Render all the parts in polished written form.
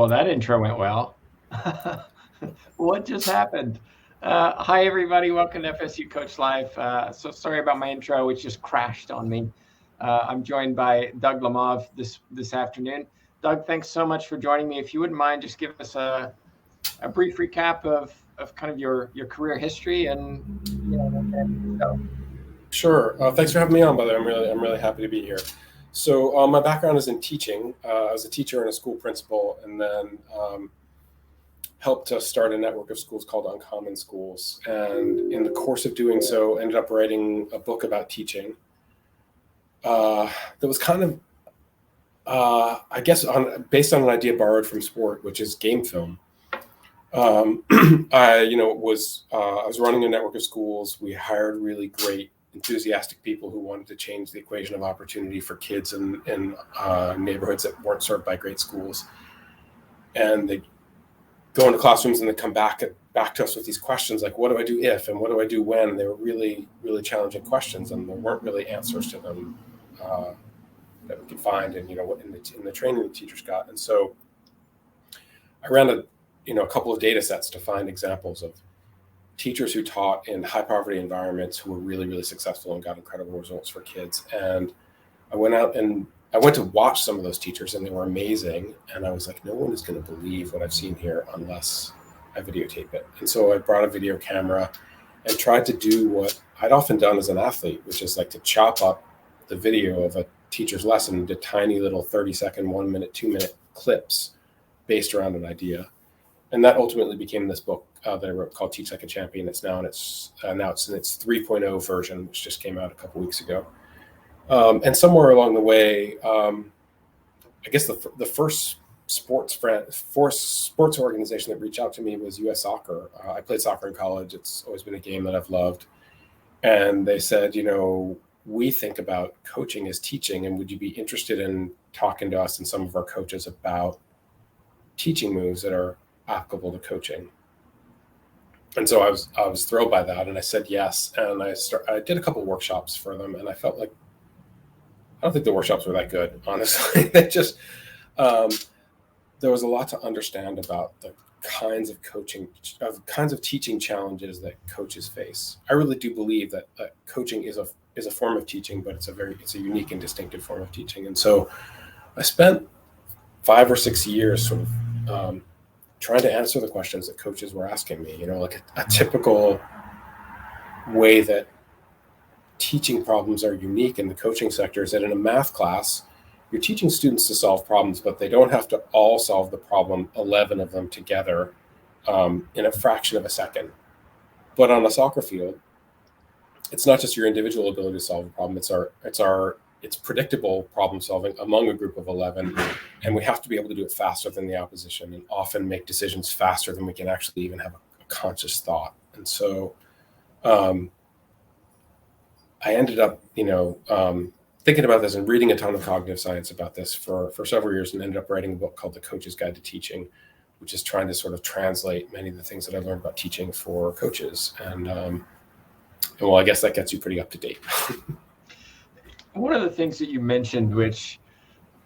Well, that intro went well. What just happened? Hi, everybody. Welcome to FSU Coach Live. So sorry about my intro, which just crashed on me. I'm joined by Doug Lemov this afternoon. Doug, thanks so much for joining me. If you wouldn't mind, just give us a brief recap of kind of your career history and we'll get into the show. Sure. Thanks for having me on, by the way. I'm really happy to be here. So my background is in teaching. I was a teacher and a school principal, and then helped to start a network of schools called Uncommon Schools. And in the course of doing so, ended up writing a book about teaching. That was kind of, I guess, based on an idea borrowed from sport, which is game film. I was running a network of schools. We hired really great, enthusiastic people who wanted to change the equation of opportunity for kids in neighborhoods that weren't served by great schools. And they go into classrooms and they come back to us with these questions like, what do I do if, and what do I do when? And they were really, really challenging questions, and there weren't really answers to them that we could find in the training the teachers got. And so I ran a couple of data sets to find examples of teachers who taught in high poverty environments who were really, really successful and got incredible results for kids. And I went to watch some of those teachers, and they were amazing. And I was like, no one is going to believe what I've seen here unless I videotape it. And so I brought a video camera and tried to do what I'd often done as an athlete, which is like to chop up the video of a teacher's lesson into tiny little 30-second, 1 minute, 2 minute clips based around an idea. And that ultimately became this book that I wrote called Teach Like a Champion. It's now in its 3.0 version, which just came out a couple weeks ago. And somewhere along the way, I guess the first sports organization that reached out to me was U.S. Soccer. I played soccer in college. It's always been a game that I've loved. And they said, we think about coaching as teaching, and would you be interested in talking to us and some of our coaches about teaching moves that are applicable to coaching? And so I was thrilled by that, and I said yes. And I did a couple workshops for them, and I felt like I don't think the workshops were that good, honestly. They just there was a lot to understand about the kinds of teaching challenges that coaches face. I really do believe that coaching is a form of teaching, but it's a unique and distinctive form of teaching. And so I spent 5 or 6 years sort of trying to answer the questions that coaches were asking me. Like a typical way that teaching problems are unique in the coaching sector is that in a math class, you're teaching students to solve problems, but they don't have to all solve the problem, 11 of them together, in a fraction of a second. But on a soccer field, it's not just your individual ability to solve a problem. It's predictable problem solving among a group of 11, and we have to be able to do it faster than the opposition, and often make decisions faster than we can actually even have a conscious thought. And so I ended up, thinking about this and reading a ton of cognitive science about this for several years, and ended up writing a book called The Coach's Guide to Teaching, which is trying to sort of translate many of the things that I learned about teaching for coaches. And well, I guess that gets you pretty up to date. One of the things that you mentioned, which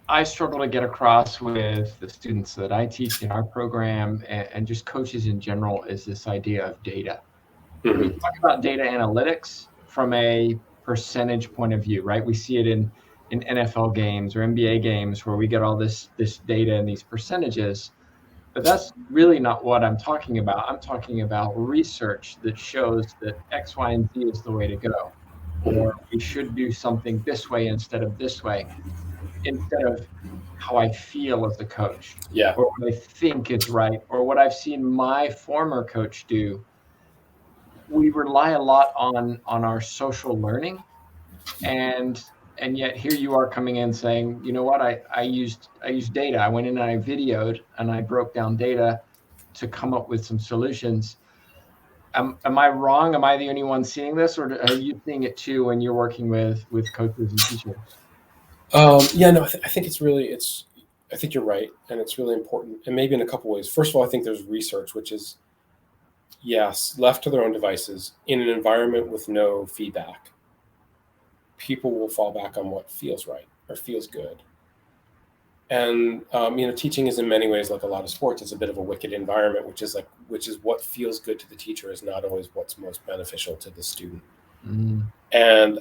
I struggle to get across with the students that I teach in our program and just coaches in general, is this idea of data. Mm-hmm. We talk about data analytics from a percentage point of view, right? We see it in NFL games or NBA games where we get all this data and these percentages, but that's really not what I'm talking about. I'm talking about research that shows that X, Y, and Z is the way to go, or we should do something this way instead of this way, instead of how I feel as a coach, Yeah. or what I think is right, or what I've seen my former coach do. We rely a lot on our social learning, and yet here you are coming in saying, you know what, I used data. I went in and I videoed and I broke down data to come up with some solutions. Am I wrong? Am I the only one seeing this, or are you seeing it too when you're working with coaches and teachers? Yeah, no, I think I think you're right, and it's really important, and maybe in a couple ways. First of all, I think there's research, which is, yes, left to their own devices in an environment with no feedback, people will fall back on what feels right or feels good. And teaching is in many ways like a lot of sports. It's a bit of a wicked environment, which is what feels good to the teacher is not always what's most beneficial to the student. Mm. And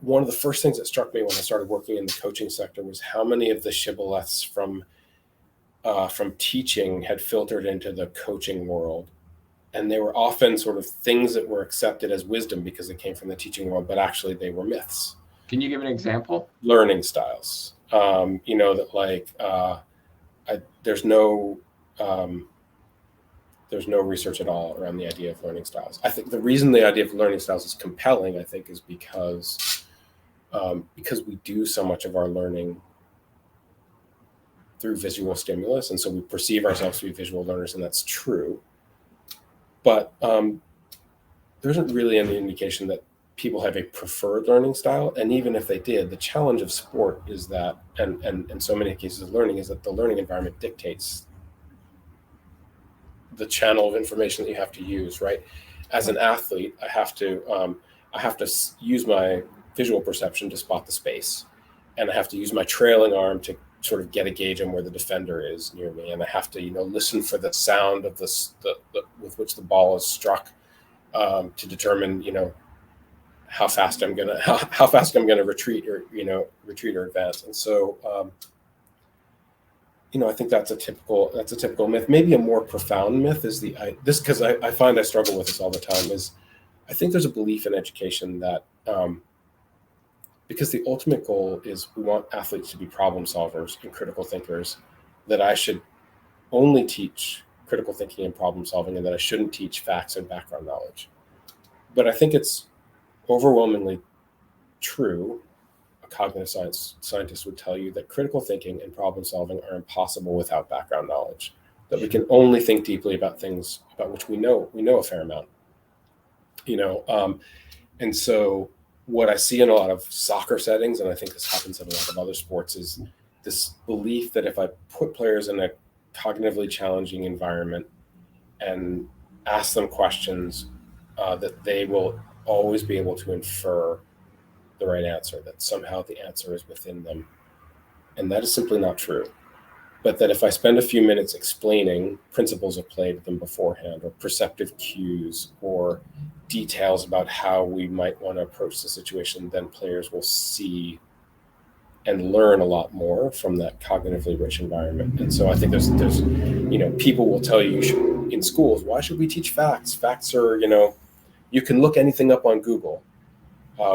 one of the first things that struck me when I started working in the coaching sector was how many of the shibboleths from teaching had filtered into the coaching world. And they were often sort of things that were accepted as wisdom because they came from the teaching world, but actually they were myths. Can you give an example? Learning styles. That like there's no research at all around the idea of learning styles. I think the reason the idea of learning styles is compelling, I think, is because we do so much of our learning through visual stimulus, and so we perceive ourselves to be visual learners, and that's true. But there isn't really any indication that people have a preferred learning style, and even if they did, the challenge of sport is that, and in so many cases of learning, is that the learning environment dictates the channel of information that you have to use. Right, as an athlete, I have to use my visual perception to spot the space, and I have to use my trailing arm to sort of get a gauge on where the defender is near me, and I have to listen for the sound of the with which the ball is struck to determine how fast I'm gonna retreat or advance. And so I think that's a typical myth. Maybe a more profound myth is this, because I find I struggle with this all the time, is I think there's a belief in education that because the ultimate goal is we want athletes to be problem solvers and critical thinkers, that I should only teach critical thinking and problem solving, and that I shouldn't teach facts and background knowledge. But I think it's overwhelmingly true. A cognitive scientist would tell you that critical thinking and problem solving are impossible without background knowledge, that we can only think deeply about things about which we know a fair amount. And so what I see in a lot of soccer settings, and I think this happens in a lot of other sports, is this belief that if I put players in a cognitively challenging environment and ask them questions, that they will always be able to infer the right answer, that somehow the answer is within them. And that is simply not true. But that if I spend a few minutes explaining principles of play to them beforehand, or perceptive cues, or details about how we might want to approach the situation, then players will see and learn a lot more from that cognitively rich environment. And so I think there's people will tell you should, in schools, why should we teach facts? Facts are, you can look anything up on Google.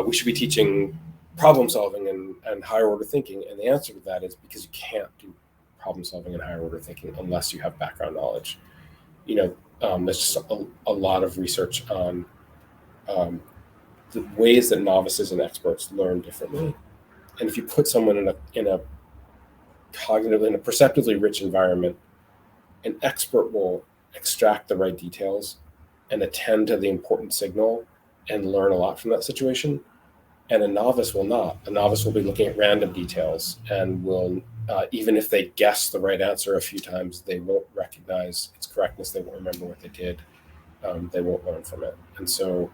We should be teaching problem solving and higher order thinking. And the answer to that is because you can't do problem solving and higher order thinking unless you have background knowledge. There's just a lot of research on the ways that novices and experts learn differently. And if you put someone in a perceptively rich environment, an expert will extract the right details and attend to the important signal and learn a lot from that situation. And a novice will not. A novice will be looking at random details and will, even if they guess the right answer a few times, they won't recognize its correctness. They won't remember what they did. They won't learn from it. And so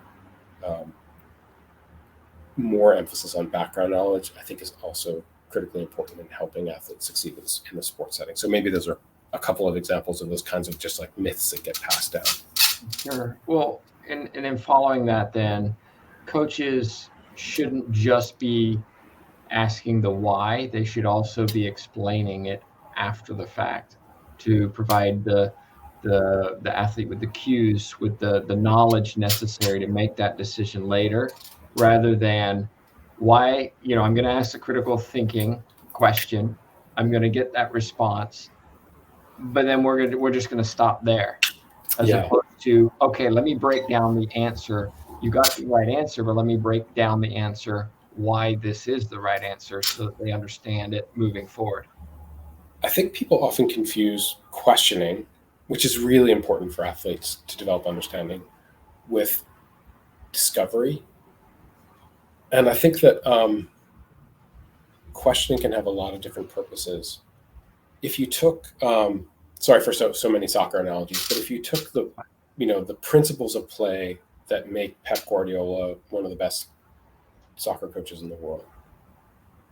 more emphasis on background knowledge, I think, is also critically important in helping athletes succeed in the sports setting. So maybe those are a couple of examples of those kinds of just like myths that get passed down. Sure. Well, and in following that, then coaches shouldn't just be asking the why, they should also be explaining it after the fact to provide the athlete with the cues, with the knowledge necessary to make that decision later, rather than why, I'm going to ask the critical thinking question, I'm going to get that response, but then we're just going to stop there, as opposed to, okay, let me break down the answer. You got the right answer, but let me break down the answer, why this is the right answer, so that they understand it moving forward. I think people often confuse questioning, which is really important for athletes to develop understanding, with discovery. And I think that questioning can have a lot of different purposes. If you took, sorry for so many soccer analogies, but if you took the principles of play that make Pep Guardiola one of the best soccer coaches in the world,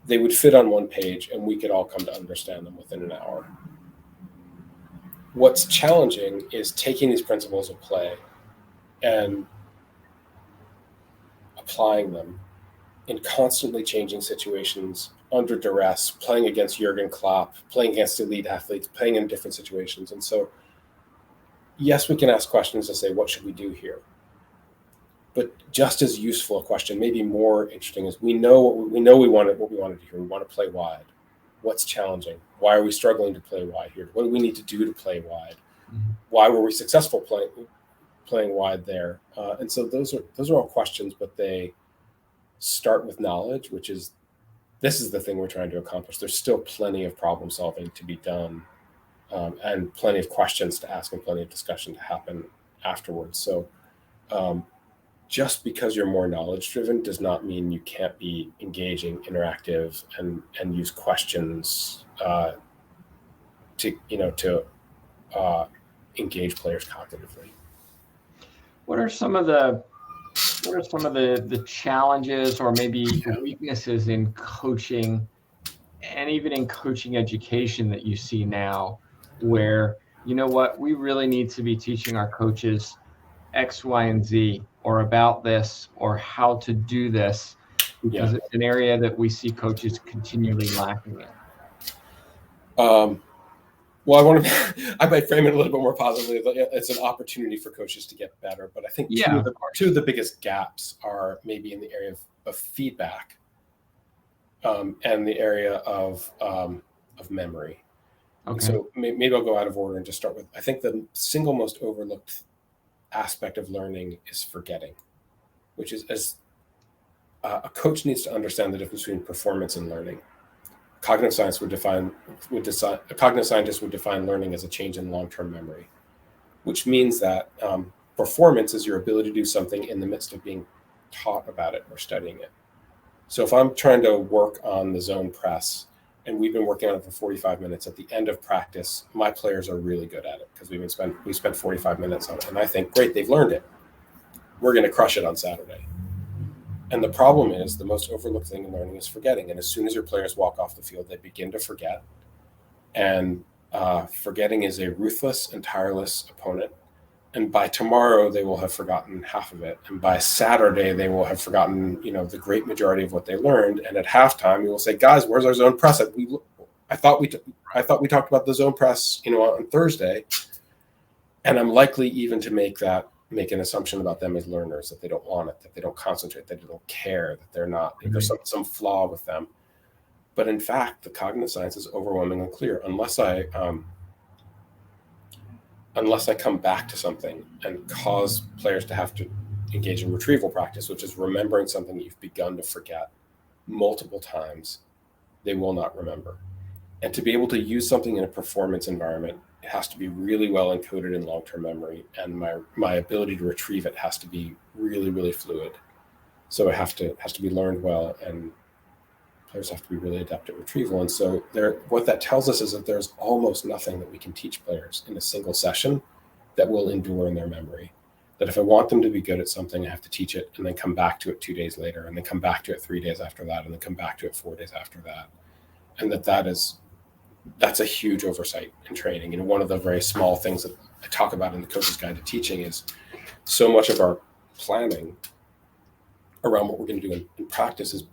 they would fit on one page and we could all come to understand them within an hour. What's challenging is taking these principles of play and applying them in constantly changing situations, under duress, playing against Jurgen Klopp, playing against elite athletes, playing in different situations. And so, yes, we can ask questions to say, what should we do here? But just as useful a question, maybe more interesting, is we know what we want to do here. We want to play wide. What's challenging? Why are we struggling to play wide here? What do we need to do to play wide? Mm-hmm. Why were we successful playing wide there? And so those are all questions, but they start with knowledge, which is, this is the thing we're trying to accomplish. There's still plenty of problem solving to be done, and plenty of questions to ask and plenty of discussion to happen afterwards. So just because you're more knowledge driven does not mean you can't be engaging, interactive, and use questions to engage players cognitively. What are some of the challenges or maybe weaknesses in coaching and even in coaching education that you see now, where, you know what, we really need to be teaching our coaches X, Y, and Z, or about this, or how to do this, because it's an area that we see coaches continually lacking in? Well, I might frame it a little bit more positively. It's an opportunity for coaches to get better. But I think two of the biggest gaps are maybe in the area of feedback, and the area of memory. Okay. So maybe I'll go out of order and just start with, I think the single most overlooked aspect of learning is forgetting, which is, as a coach needs to understand the difference between performance and learning. A cognitive scientist would define learning as a change in long-term memory, which means that performance is your ability to do something in the midst of being taught about it or studying it. So if I'm trying to work on the zone press and we've been working on it for 45 minutes, at the end of practice, my players are really good at it because we spent 45 minutes on it. And I think, great, they've learned it. We're going to crush it on Saturday. And the problem is, the most overlooked thing in learning is forgetting. And as soon as your players walk off the field, they begin to forget. And forgetting is a ruthless and tireless opponent. And by tomorrow, they will have forgotten half of it. And by Saturday, they will have forgotten, the great majority of what they learned. And at halftime, we will say, guys, where's our zone press? I thought we talked about the zone press, on Thursday. And I'm likely even to make an assumption about them as learners, that they don't want it, that they don't concentrate, that they don't care, that they're not, there's some flaw with them. But in fact, the cognitive science is overwhelmingly clear. Unless I come back to something and cause players to have to engage in retrieval practice, which is remembering something that you've begun to forget multiple times, they will not remember. And to be able to use something in a performance environment, it has to be really well encoded in long-term memory, and my ability to retrieve it has to be really, really fluid. So it has to be learned well, and players have to be really adept at retrieval. And so what that tells us is that there's almost nothing that we can teach players in a single session that will endure in their memory. That if I want them to be good at something, I have to teach it and then come back to it 2 days later, and then come back to it 3 days after that, and then come back to it 4 days after that. And that's a huge oversight in training. One of the very small things that I talk about in the Coach's Guide to Teaching is so much of our planning around what we're going to do in practice is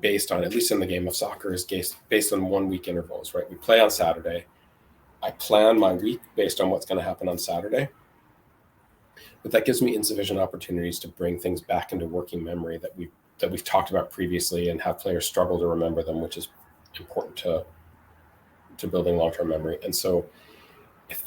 based on, at least in the game of soccer, is based on 1 week intervals, right? We play on Saturday. I plan my week based on what's going to happen on Saturday. But that gives me insufficient opportunities to bring things back into working memory that we've talked about previously, and have players struggle to remember them, which is important to building long-term memory. And so if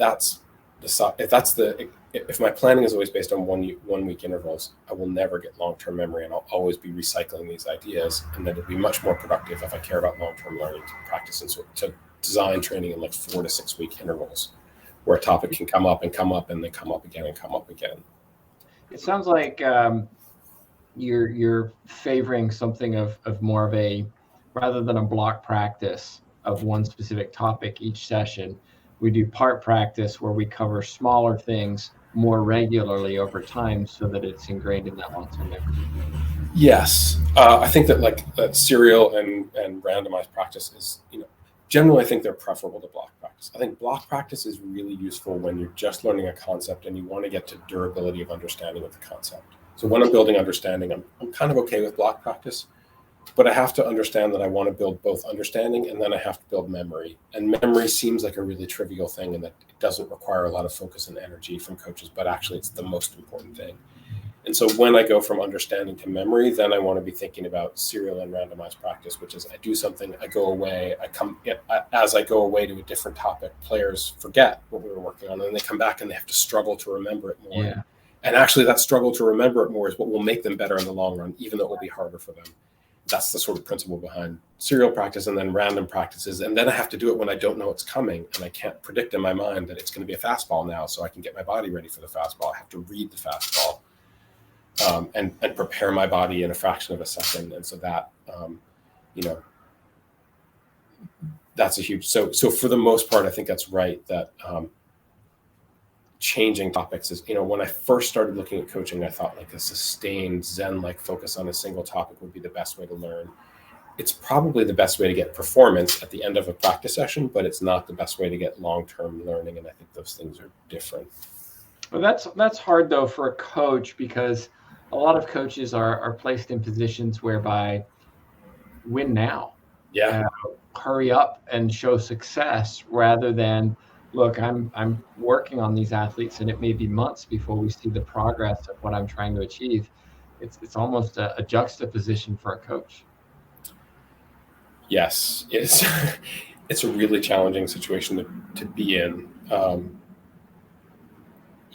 my planning is always based on 1 week intervals, I will never get long-term memory, and I'll always be recycling these ideas. And then it'll be much more productive if I care about long-term learning to practice and to design training in 4 to 6 week intervals, where a topic can come up and then come up again and come up again. It sounds like you're favoring something of more of a, rather than a block practice of one specific topic each session, we do part practice where we cover smaller things more regularly over time so that it's ingrained in that long-term memory? Yes, I think that that serial and randomized practice is, generally I think they're preferable to block practice. I think block practice is really useful when you're just learning a concept and you want to get to durability of understanding of the concept. So when I'm building understanding, I'm kind of okay with block practice, but I have to understand that I want to build both understanding and then I have to build memory. And memory seems like a really trivial thing and that it doesn't require a lot of focus and energy from coaches, but actually it's the most important thing. And so when I go from understanding to memory, then I want to be thinking about serial and randomized practice, which is I do something, I go away, as I go away to a different topic, players forget what we were working on, and then they come back and they have to struggle to remember it more. Yeah. And actually that struggle to remember it more is what will make them better in the long run, even though it will be harder for them. That's the sort of principle behind serial practice and then random practices. And then I have to do it when I don't know it's coming and I can't predict in my mind that it's going to be a fastball now, so I can get my body ready for the fastball. I have to read the fastball. And prepare my body in a fraction of a second. And so that, that's a huge, so for the most part, I think that's right, that changing topics is, when I first started looking at coaching, I thought like a sustained Zen-like focus on a single topic would be the best way to learn. It's probably the best way to get performance at the end of a practice session, but it's not the best way to get long-term learning. And I think those things are different. Well, that's hard though for a coach, because a lot of coaches are placed in positions whereby win now, hurry up and show success, rather than look, I'm working on these athletes and it may be months before we see the progress of what I'm trying to achieve. It's almost a juxtaposition for a coach. Yes, it's a really challenging situation to be in.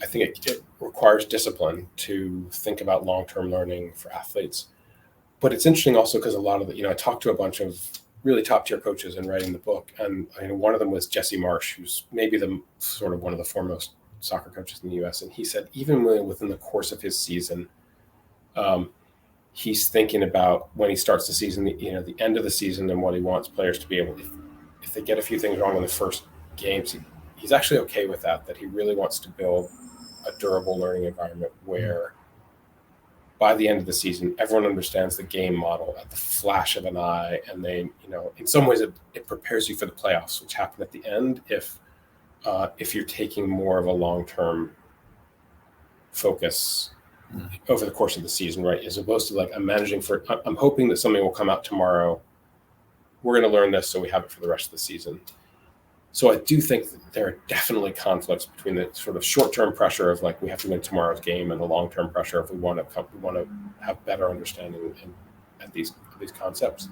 I think it requires discipline to think about long-term learning for athletes. But it's interesting also because a lot of I talked to a bunch of really top-tier coaches in writing the book. And one of them was Jesse Marsh, who's maybe the sort of one of the foremost soccer coaches in the US. And he said, even within the course of his season, he's thinking about when he starts the season, the end of the season, and what he wants players to be able to, if they get a few things wrong in the first games, he's actually okay with that he really wants to build a durable learning environment where by the end of the season, everyone understands the game model at the flash of an eye. And they, in some ways it prepares you for the playoffs, which happen at the end if you're taking more of a long-term focus over the course of the season, right? As opposed to like, I'm hoping that something will come out tomorrow. We're going to learn this so we have it for the rest of the season. So I do think that there are definitely conflicts between the sort of short-term pressure of like we have to win tomorrow's game and the long-term pressure if we want to have better understanding at these concepts.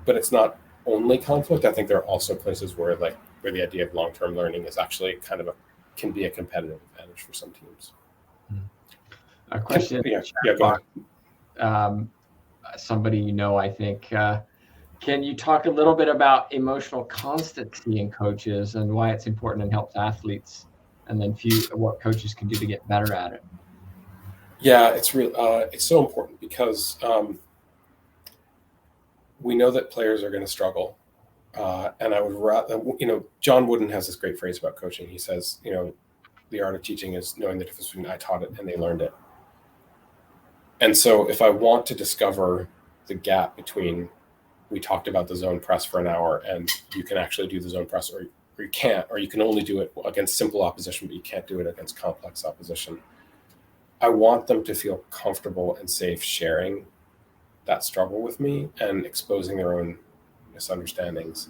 But it's not only conflict. I think there are also places where the idea of long-term learning is actually can be a competitive advantage for some teams. A question. Go ahead. Somebody I think. Can you talk a little bit about emotional constancy in coaches and why it's important and helps athletes, and then what coaches can do to get better at it? Yeah, it's real. It's so important because we know that players are going to struggle, and I would rather, John Wooden has this great phrase about coaching. He says, the art of teaching is knowing the difference between I taught it and they learned it. And so, if I want to discover the gap between we talked about the zone press for an hour and you can actually do the zone press or you can't, or you can only do it against simple opposition, but you can't do it against complex opposition. I want them to feel comfortable and safe sharing that struggle with me and exposing their own misunderstandings.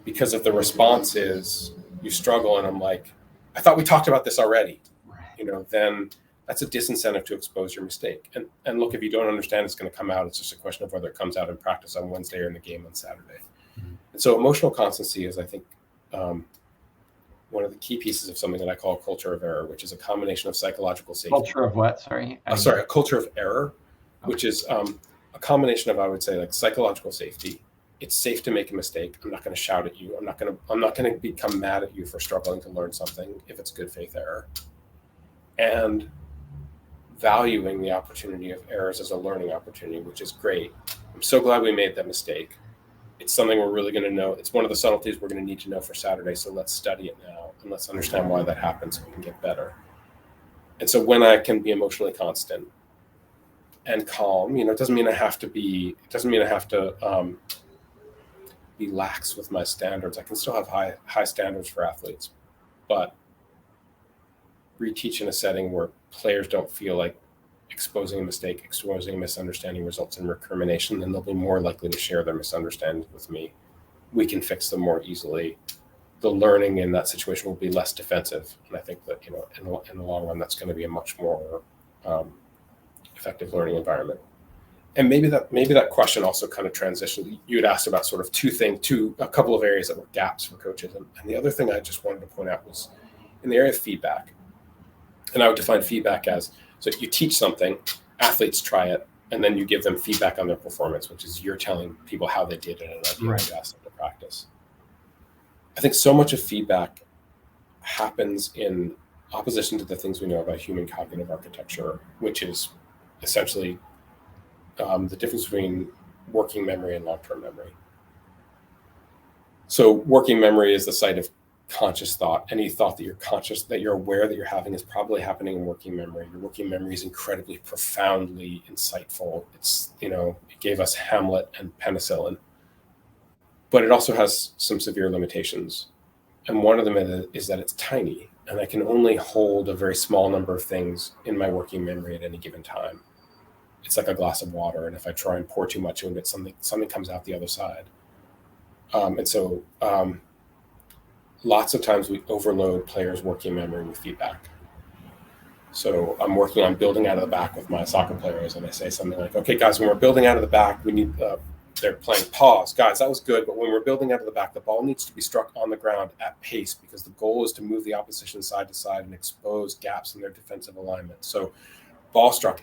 Because if the response is you struggle and I'm like, I thought we talked about this already, then that's a disincentive to expose your mistake. And look, if you don't understand, it's going to come out. It's just a question of whether it comes out in practice on Wednesday or in the game on Saturday. Mm-hmm. And so emotional constancy is, I think, one of the key pieces of something that I call a culture of error, which is a combination of psychological safety. Culture of what? Sorry. A culture of error, okay. Which is a combination of, I would say, like psychological safety. It's safe to make a mistake. I'm not going to shout at you. I'm not going to become mad at you for struggling to learn something if it's good faith error. And valuing the opportunity of errors as a learning opportunity, which is great. I'm so glad we made that mistake. It's something we're really going to know. It's one of the subtleties we're going to need to know for Saturday. So let's study it now and let's understand why that happens so we can get better. And so when I can be emotionally constant and calm, it doesn't mean I have to be lax with my standards. I can still have high standards for athletes, but reteach in a setting where players don't feel like exposing a mistake, exposing a misunderstanding results in recrimination, then they'll be more likely to share their misunderstandings with me. We can fix them more easily. The learning in that situation will be less defensive, and I think that in the long run, that's going to be a much more effective learning environment. And maybe that question also kind of transitioned. You had asked about sort of a couple of areas that were gaps for coaches, and the other thing I just wanted to point out was in the area of feedback. And I would define feedback as, so you teach something, athletes try it, and then you give them feedback on their performance, which is you're telling people how they did it and idea Right. you asked them to practice. I think so much of feedback happens in opposition to the things we know about human cognitive architecture, which is essentially the difference between working memory and long-term memory. So working memory is the site of conscious thought. Any thought that you're conscious, that you're aware that you're having, is probably happening in working memory. Your working memory is incredibly profoundly insightful. It gave us Hamlet and penicillin, but it also has some severe limitations. And one of them is that it's tiny, and I can only hold a very small number of things in my working memory at any given time. It's like a glass of water, and if I try and pour too much into it, something comes out the other side. And so lots of times we overload players' working memory with feedback. So I'm working on building out of the back with my soccer players, and I say something like, okay, guys, when we're building out of the back, we need, they're playing pause. Guys, that was good, but when we're building out of the back, the ball needs to be struck on the ground at pace, because the goal is to move the opposition side to side and expose gaps in their defensive alignment. So ball struck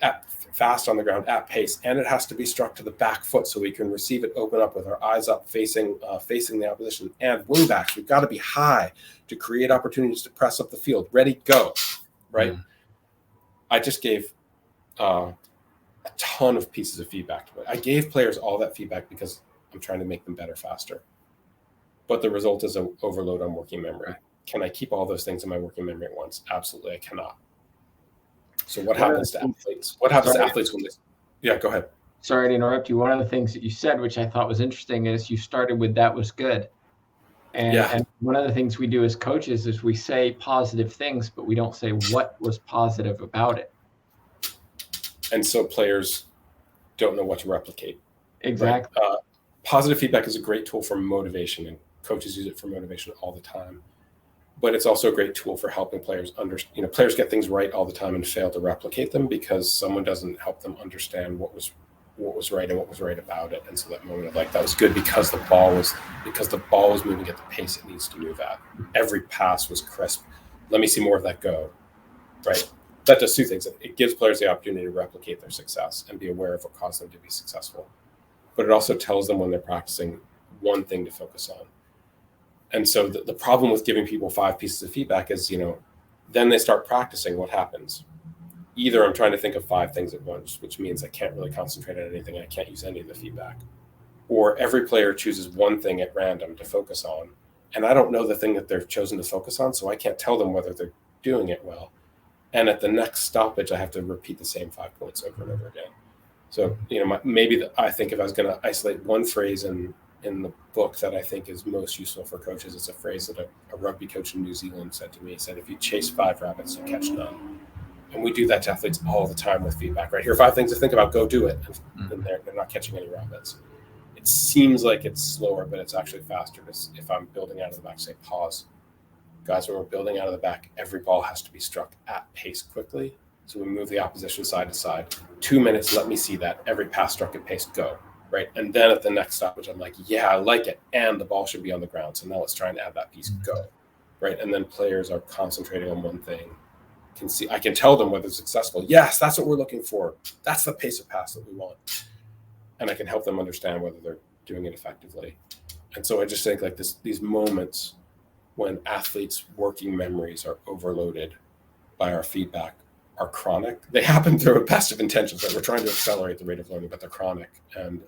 fast on the ground at pace, and it has to be struck to the back foot so we can receive it open up with our eyes up facing the opposition. And wing backs, we've got to be high to create opportunities to press up the field. Ready, go, right? Mm. I just gave a ton of pieces of feedback to it. I gave players all that feedback because I'm trying to make them better faster. But the result is an overload on working memory. Can I keep all those things in my working memory at once? Absolutely, I cannot. So what happens to athletes? What happens to athletes when they... Yeah, go ahead. Sorry to interrupt you. One of the things that you said, which I thought was interesting, is you started with "that was good." And one of the things we do as coaches is we say positive things, but we don't say what was positive about it. And so players don't know what to replicate. Exactly. Right? Positive feedback is a great tool for motivation, and coaches use it for motivation all the time. But it's also a great tool for helping players understand. Players get things right all the time and fail to replicate them because someone doesn't help them understand what was right and what was right about it. And so that moment of like, that was good because the ball was moving at the pace it needs to move at. Every pass was crisp. Let me see more of that go. Right. That does two things. It gives players the opportunity to replicate their success and be aware of what caused them to be successful. But it also tells them when they're practicing one thing to focus on. And so the problem with giving people 5 pieces of feedback is, then they start practicing. What happens? Either I'm trying to think of 5 things at once, which means I can't really concentrate on anything. I can't use any of the feedback. Or every player chooses one thing at random to focus on. And I don't know the thing that they've chosen to focus on, so I can't tell them whether they're doing it well. And at the next stoppage, I have to repeat the same 5 points over and over again. So, I think if I was going to isolate one phrase in the book that I think is most useful for coaches, it's a phrase that a rugby coach in New Zealand said to me. He said, if you chase 5 rabbits, you catch none. And we do that to athletes all the time with feedback, right? Here are 5 things to think about, go do it. And they're not catching any rabbits. It seems like it's slower, but it's actually faster. If I'm building out of the back, say pause. Guys, when we're building out of the back, every ball has to be struck at pace quickly. So we move the opposition side to side. 2 minutes, let me see that. Every pass struck at pace, go. Right. And then at the next stoppage, I'm like, yeah, I like it. And the ball should be on the ground. So now let's try and add that piece, go. Right. And then players are concentrating on one thing. I can tell them whether it's successful. Yes, that's what we're looking for. That's the pace of pass that we want. And I can help them understand whether they're doing it effectively. And so I just think like these moments when athletes' working memories are overloaded by our feedback are chronic. They happen through a best of intentions, that we're trying to accelerate the rate of learning, but they're chronic, and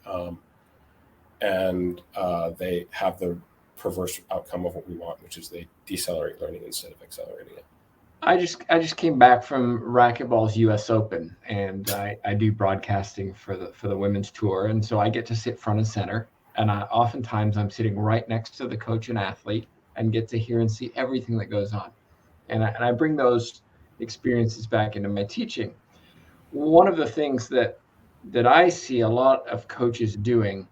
they have the perverse outcome of what we want, which is they decelerate learning instead of accelerating it. I just came back from racquetball's U.S. Open, and I do broadcasting for the women's tour, and so I get to sit front and center. And oftentimes I'm sitting right next to the coach and athlete, and get to hear and see everything that goes on. And I bring those experiences back into my teaching. One of the things that I see a lot of coaches doing,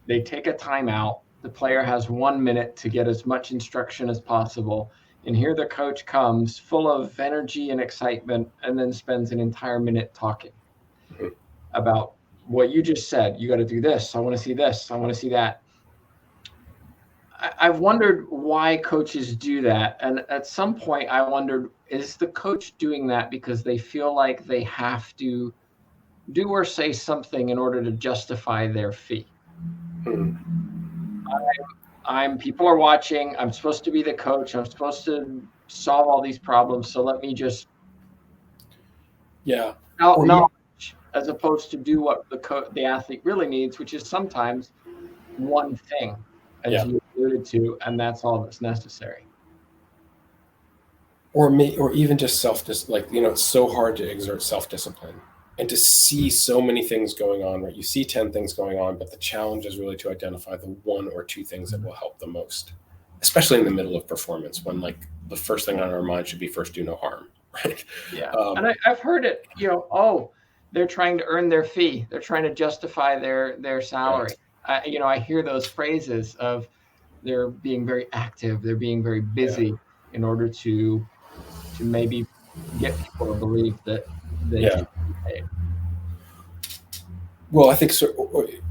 they take a timeout. The player has 1 minute to get as much instruction as possible. And here the coach comes full of energy and excitement and then spends an entire minute talking Mhm. about what you just said. You got to do this. I want to see this. I want to see that. I've wondered why coaches do that. And at some point, I wondered, is the coach doing that because they feel like they have to do or say something in order to justify their fee? Mhm. People are watching. I'm supposed to be the coach. I'm supposed to solve all these problems. So let me just Yeah. out Or even, knowledge as opposed to do what the athlete really needs, which is sometimes one thing, as yeah. you alluded to, and that's all that's necessary. Or even just like, it's so hard to exert self-discipline and to see so many things going on, right? You see 10 things going on, but the challenge is really to identify the one or two things that will help the most, especially in the middle of performance, when like the first thing on our mind should be first do no harm. Right. Yeah, um, and I've heard it. Oh, they're trying to earn their fee. They're trying to justify their yeah, salary. I hear those phrases of they're being very active. They're being very yeah, busy in order to maybe get people to believe that they yeah. should be paid. Well, I think so,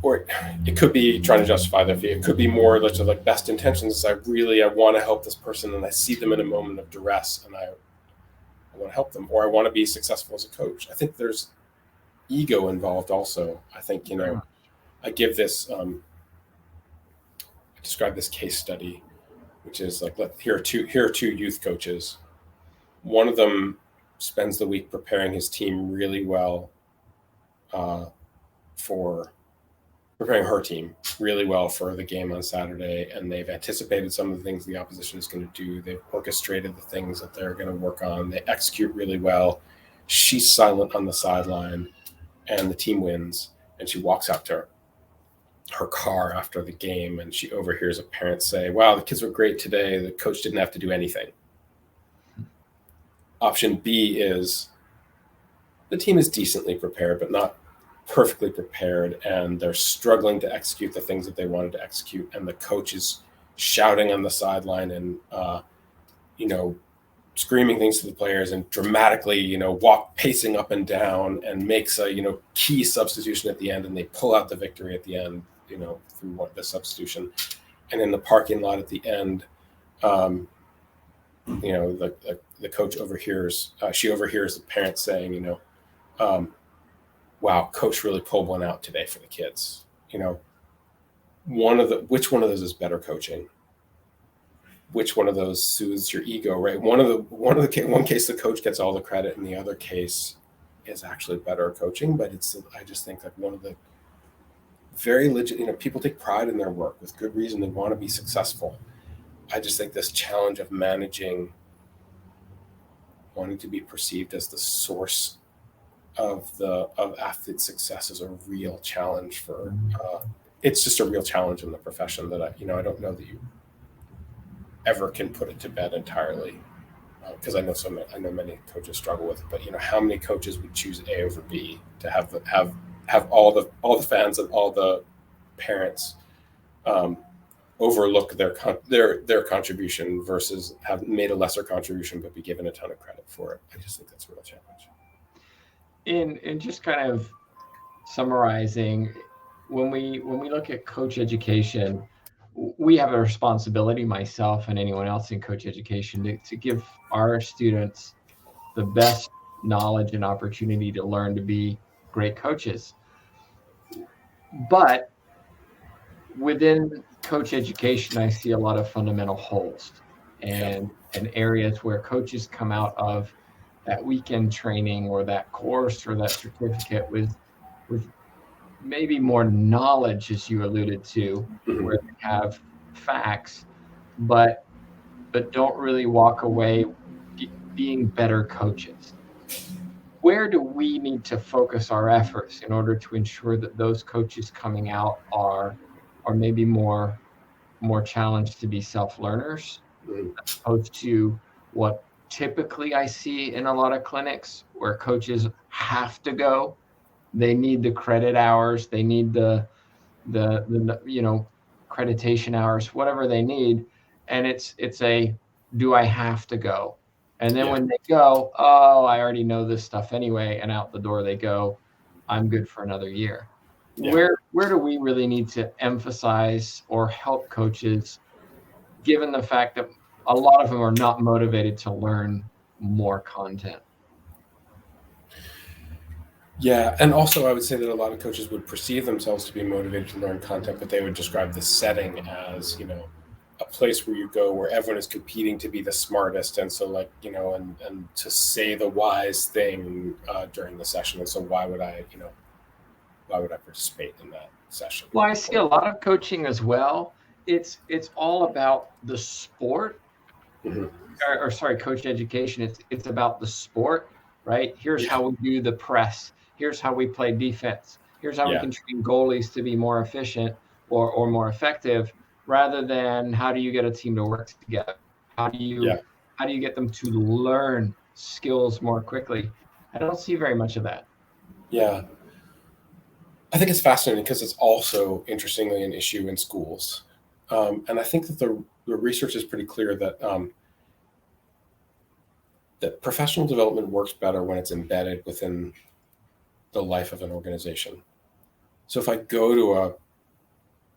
or it could be trying to justify their fee. It could be more like best intentions. I want to help this person, and I see them in a moment of duress, and I want to help them, or I want to be successful as a coach. I think there's ego involved also. I think, Very much. I give this, I describe this case study, which is like, here are two youth coaches. One of them spends the week preparing his team really well, uh, for preparing her team really well for the game on Saturday, and they've anticipated some of the things the opposition is going to do. They've orchestrated the things that they're going to work on. They execute really well. She's silent on the sideline, and the team wins. And she walks out to her car after the game, and she overhears a parent say, "Wow, the kids were great today. The coach didn't have to do anything." Option B is the team is decently prepared, but not perfectly prepared, and they're struggling to execute the things that they wanted to execute, and the coach is shouting on the sideline and you know screaming things to the players and dramatically walk pacing up and down and makes a key substitution at the end, and they pull out the victory at the end through the substitution. And in the parking lot at the end, um, the coach overhears she overhears the parents saying, um, wow, coach really pulled one out today for the kids. Which one of those is better coaching? Which one of those soothes your ego, right? One case the coach gets all the credit, and the other case is actually better coaching. But I just think like one of the very legit, people take pride in their work with good reason. They want to be successful. I just think this challenge of managing wanting to be perceived as the source of athlete success is a real challenge for. It's just a real challenge in the profession that I don't know that you ever can put it to bed entirely, because I know many coaches struggle with it. But how many coaches would choose A over B to have all the fans and all the parents um, overlook their contribution versus have made a lesser contribution but be given a ton of credit for it. I just think that's a real challenge. In just kind of summarizing, when we look at coach education, we have a responsibility, myself and anyone else in coach education, to give our students the best knowledge and opportunity to learn to be great coaches. But within coach education, I see a lot of fundamental holes Yeah. and areas where coaches come out of that weekend training or that course or that certificate with maybe more knowledge, as you alluded to, Mhm. where they have facts, but don't really walk away. being better coaches. Where do we need to focus our efforts in order to ensure that those coaches coming out are maybe more challenged to be self-learners, Mm. opposed to what typically I see in a lot of clinics where coaches have to go. They need the credit hours, they need the accreditation hours, whatever they need, and it's a do I have to go? And then Yeah. when they go, oh, I already know this stuff anyway, and out the door they go. I'm good for another year. Yeah. Where do we really need to emphasize or help coaches, given the fact that a lot of them are not motivated to learn more content? Yeah, and also I would say that a lot of coaches would perceive themselves to be motivated to learn content, but they would describe the setting as, a place where you go where everyone is competing to be the smartest, and so like, and to say the wise thing during the session, and so why would I participate in that session? Well, I see a lot of coaching as well. It's all about the sport, Mm-hmm. or sorry, coach education. It's about the sport, right? Here's Yeah, how we do the press. Here's how we play defense. Here's how we yeah, can train goalies to be more efficient or more effective, rather than how do you get a team to work together? How do yeah, you how do you get them to learn skills more quickly? I don't see very much of that. yeah. I think it's fascinating because it's also interestingly an issue in schools, and I think that the research is pretty clear that professional development works better when it's embedded within the life of an organization. So if I go to a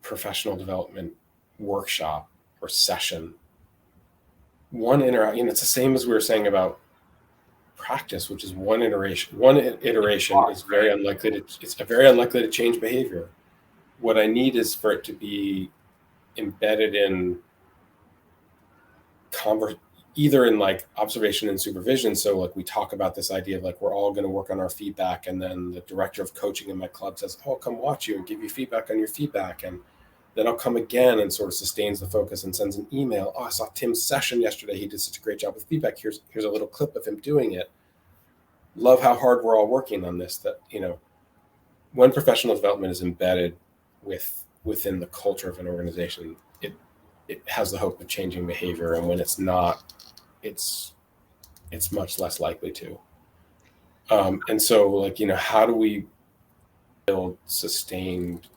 professional development workshop or session, it's the same as we were saying about practice, which is one iteration. One iteration is very unlikely to it's very unlikely to change behavior. What I need is for it to be embedded in conver- either in like observation and supervision. So like we talk about this idea of like we're all going to work on our feedback, and then the director of coaching in my club says, "Oh, I'll come watch you and give you feedback on your feedback," and then I'll come again and sort of sustains the focus and sends an email. "Oh, I saw Tim's session yesterday. He did such a great job with feedback. Here's a little clip of him doing it. Love how hard we're all working on this." That when professional development is embedded within the culture of an organization, it has the hope of changing behavior, and when it's not, it's much less likely to. And so, like, how do we build sustained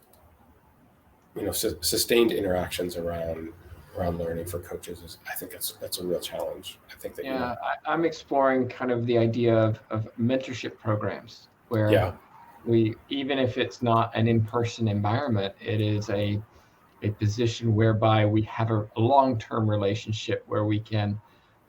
interactions around learning for coaches? I think that's a real challenge. I think that Yeah, I'm exploring kind of the idea of mentorship programs where yeah, even if it's not an in-person environment, it is a position whereby we have a long-term relationship where we can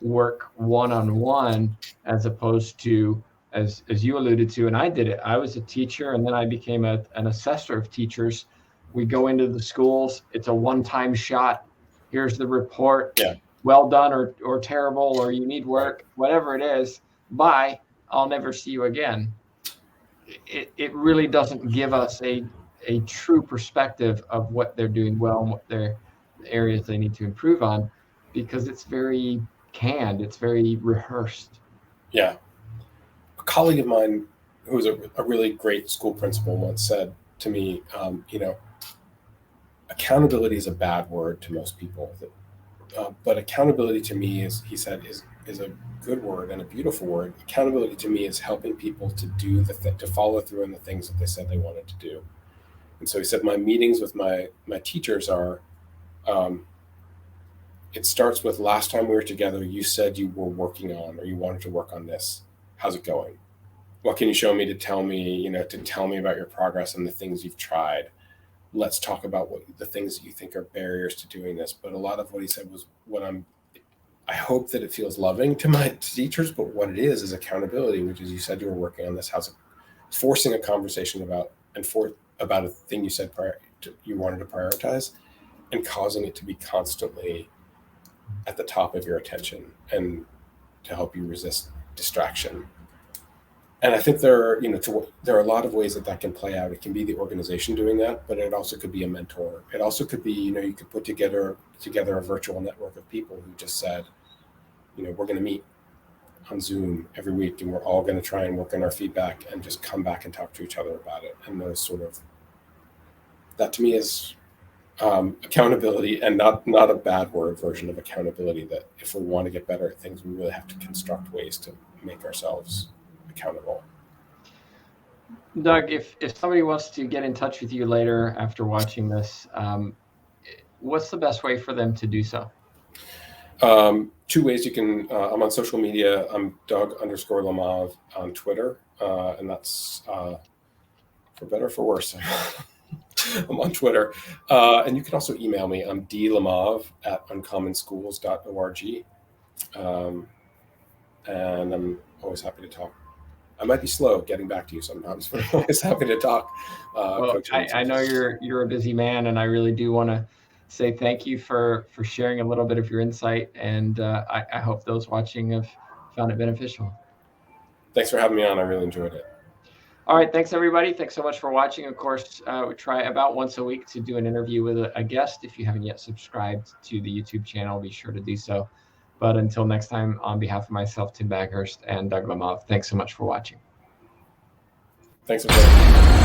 work one-on-one, as opposed to, as you alluded to, and I did it. I was a teacher, and then I became an assessor of teachers. We go into the schools. It's a one-time shot. Here's the report. yeah, Well done, or terrible, or you need right, work, whatever it is. Bye. I'll never see you again. It really doesn't give us a true perspective of what they're doing well and what their areas they need to improve on, because it's very canned, it's very rehearsed. yeah. A colleague of mine who was a really great school principal once said to me, accountability is a bad word to most people. But accountability to me he said, is a good word and a beautiful word. Accountability to me is helping people to do to follow through on the things that they said they wanted to do. And so he said, my meetings with my teachers are, um, it starts with last time we were together, you said you were working on or you wanted to work on this. How's it going? What can you show me to tell me about your progress and the things you've tried? Let's talk about what the things that you think are barriers to doing this. But a lot of what he said was I hope that it feels loving to my teachers, but what it is accountability, which is you said you were working on this. How's it forcing a conversation about a thing you said you wanted to prioritize, and causing it to be constantly at the top of your attention and to help you resist distraction. And I think there are a lot of ways that can play out. It can be the organization doing that, but it also could be a mentor. It also could be, you could put together a virtual network of people who just said, we're going to meet on Zoom every week, and we're all going to try and work on our feedback and just come back and talk to each other about it. And those sort of, that to me is accountability, and not a bad word version of accountability. That if we want to get better at things, we really have to construct ways to make ourselves accountable. Doug, if somebody wants to get in touch with you later after watching this, what's the best way for them to do so? Two ways you can. I'm on social media. I'm Doug_Lemov on Twitter, and that's for better or for worse. I'm on Twitter, and you can also email me. I'm dlemov@uncommonschools.org, and I'm always happy to talk. I might be slow getting back to you sometimes, but I'm always happy to talk. Well, I know you're a busy man, and I really do want to say thank you for sharing a little bit of your insight, and I hope those watching have found it beneficial. Thanks for having me on. I really enjoyed it. All right, thanks everybody. Thanks so much for watching. Of course, we try about once a week to do an interview with a guest. If you haven't yet subscribed to the YouTube channel, be sure to do so. But until next time, on behalf of myself, Tim Baghurst, and Doug Lemov, thanks so much for watching. Thanks, everybody.